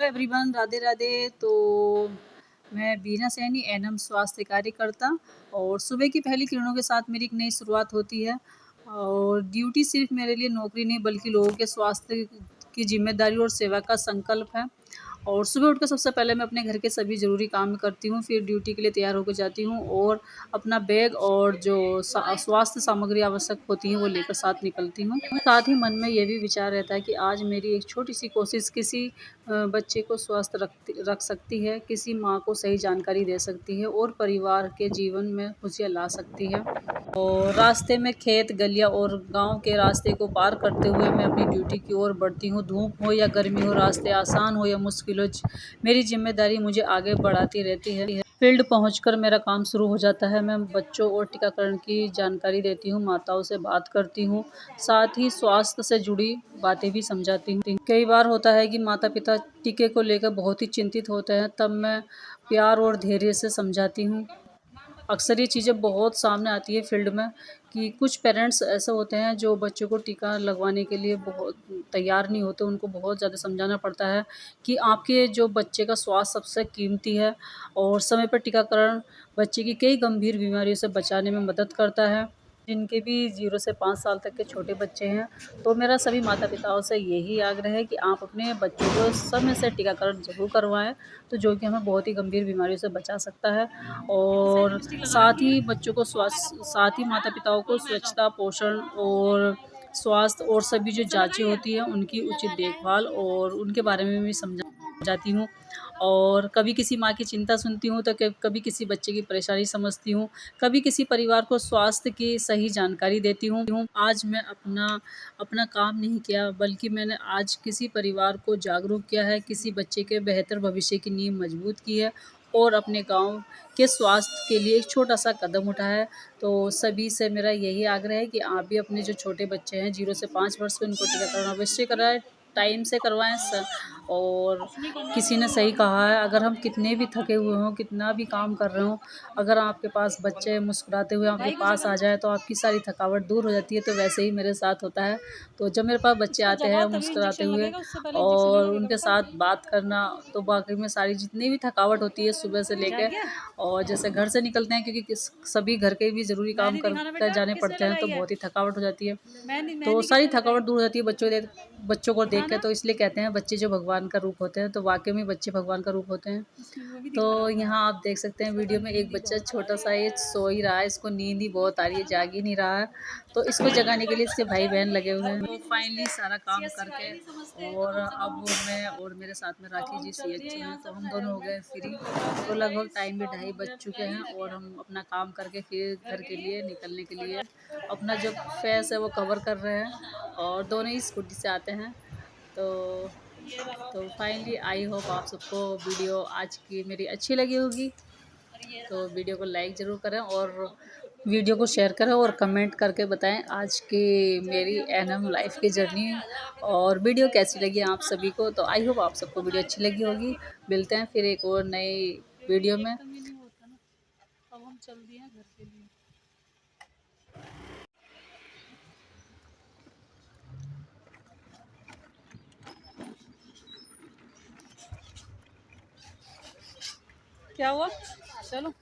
Everyone, Radhe Radhe. तो मैं बीना Saini NM स्वास्थ्य कार्यकर्ता और सुबह की पहली किरणों के साथ मेरी एक नई शुरुआत होती है। और ड्यूटी सिर्फ मेरे लिए नौकरी नहीं बल्कि लोगों के स्वास्थ्य की जिम्मेदारी और सेवा का संकल्प है। और सुबह उठकर सबसे पहले मैं अपने घर के सभी ज़रूरी काम करती हूँ, फिर ड्यूटी के लिए तैयार होकर जाती हूँ और अपना बैग और जो स्वास्थ्य सामग्री आवश्यक होती है वो लेकर साथ निकलती हूँ। साथ ही मन में ये भी विचार रहता है कि आज मेरी एक छोटी सी कोशिश किसी बच्चे को स्वस्थ रख सकती है, किसी माँ को सही जानकारी दे सकती है और परिवार के जीवन में खुशियाँ ला सकती है। और रास्ते में खेत, गलियाँ और गांव के रास्ते को पार करते हुए मैं अपनी ड्यूटी की ओर बढ़ती हूँ। धूप हो या गर्मी हो, रास्ते आसान हो या मुश्किल हो, मेरी जिम्मेदारी मुझे आगे बढ़ाती रहती है। फील्ड पहुंचकर मेरा काम शुरू हो जाता है। मैं बच्चों और टीकाकरण की जानकारी देती हूँ, माताओं से बात करती हूँ, साथ ही स्वास्थ्य से जुड़ी बातें भी समझाती हूँ। कई बार होता है कि माता पिता टीके को लेकर बहुत ही चिंतित होते हैं, तब मैं प्यार और धैर्य से समझाती हूँ। अक्सर ये चीज़ें बहुत सामने आती है फील्ड में कि कुछ पेरेंट्स ऐसे होते हैं जो बच्चों को टीका लगवाने के लिए बहुत तैयार नहीं होते। उनको बहुत ज़्यादा समझाना पड़ता है कि आपके जो बच्चे का स्वास्थ्य सबसे कीमती है और समय पर टीकाकरण बच्चे की कई गंभीर बीमारियों से बचाने में मदद करता है। जिनके भी 0 से 5 साल तक के छोटे बच्चे हैं, तो मेरा सभी माता पिताओं से यही आग्रह है कि आप अपने बच्चों को समय से टीकाकरण ज़रूर करवाएं, तो जो कि हमें बहुत ही गंभीर बीमारियों से बचा सकता है। और साथ ही माता पिताओं को स्वच्छता, पोषण और स्वास्थ्य और सभी जो जांचें होती हैं उनकी उचित देखभाल और उनके बारे में भी समझाती हूँ। और कभी किसी माँ की चिंता सुनती हूँ तो कभी किसी बच्चे की परेशानी समझती हूँ, कभी किसी परिवार को स्वास्थ्य की सही जानकारी देती हूँ। आज मैं अपना काम नहीं किया बल्कि मैंने आज किसी परिवार को जागरूक किया है, किसी बच्चे के बेहतर भविष्य की नींव मजबूत की है और अपने गांव के स्वास्थ्य के लिए एक छोटा सा कदम उठाया है। तो सभी से मेरा यही आग्रह है कि आप भी अपने जो छोटे बच्चे हैं 0 से 5 वर्ष के, उनको टीकाकरण अवश्य कराएं, टाइम से करवाएं और किसी ने सही कहा है, अगर हम कितने भी थके हुए हों, कितना भी काम कर रहे हों, अगर आपके पास बच्चे मुस्कुराते हुए आपके पास आ जाए तो आपकी सारी थकावट दूर हो जाती है। तो वैसे ही मेरे साथ होता है। तो जब मेरे पास बच्चे आते हैं मुस्कुराते हुए और उनके साथ बात करना, तो वाकई में सारी जितनी भी थकावट होती है सुबह से लेकर, और जैसे घर से निकलते हैं क्योंकि सभी घर के भी ज़रूरी काम कर जाने पड़ते हैं, तो बहुत ही थकावट हो जाती है। तो सारी थकावट दूर हो जाती है बच्चों को देख कर। तो इसलिए कहते हैं बच्चे जो भगवान का रूप होते हैं, तो वाकई में बच्चे भगवान का रूप होते हैं। तो यहाँ आप देख सकते हैं वीडियो में एक बच्चा छोटा सा ये सो ही रहा है, इसको नींद ही बहुत आ रही है, जाग ही नहीं रहा है। तो इसको जगाने के लिए इसके भाई बहन लगे हुए हैं। तो फाइनली सारा काम करके और अब मैं और मेरे साथ में राखी जी CHO हैं, तो हम दोनों हो गए फ्री। तो लगभग टाइम भी 2:30 बज चुके हैं और हम अपना काम करके फिर घर के लिए निकलने के लिए अपना जो फेस है वो कवर कर रहे हैं और दोनों ही स्कूटी से आते हैं। तो फाइनली आई होप आप सबको वीडियो आज की मेरी अच्छी लगी होगी। तो वीडियो को लाइक ज़रूर करें और वीडियो को शेयर करें और कमेंट करके बताएं आज की मेरी एनएम लाइफ की जर्नी और वीडियो कैसी लगी आप सभी को। तो आई होप आप सबको वीडियो अच्छी लगी होगी। मिलते हैं फिर एक और नई वीडियो में। अब हम चल दिए हैं घर के लिए। क्या हुआ? चलो।